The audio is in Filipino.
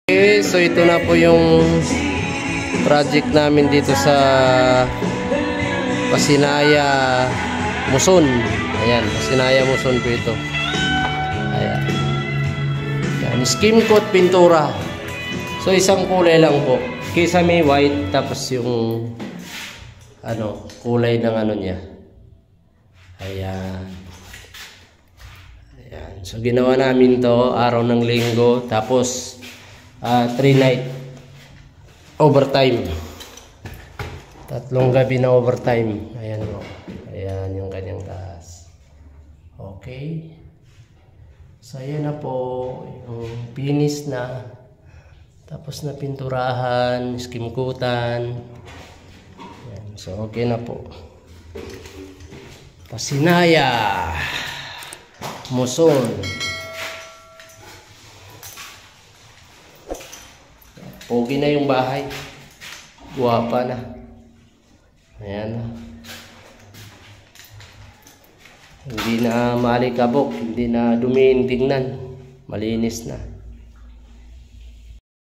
Okay, so ito na po yung project namin dito sa Pasinaya Muson. Ayan, Pasinaya Muson po ito. Ayan. Ayan, skim coat pintura. So isang kulay lang po. Kisame white, tapos yung kulay ng niya. Ayan. Ayan. So ginawa namin to araw ng linggo, tapos 3 night overtime. 3 gabi na overtime. Ayan o. Ayan yung kanyang taas. Okay. So ayan na po. Yung finish na. Tapos na pinturahan, skimkutan. Ayan. So okay na po. Pasinaya Muson. Pogi na yung bahay. Guwapa na. Ayan na. Hindi na malikabok. Hindi na dumiin tingnan. Malinis na.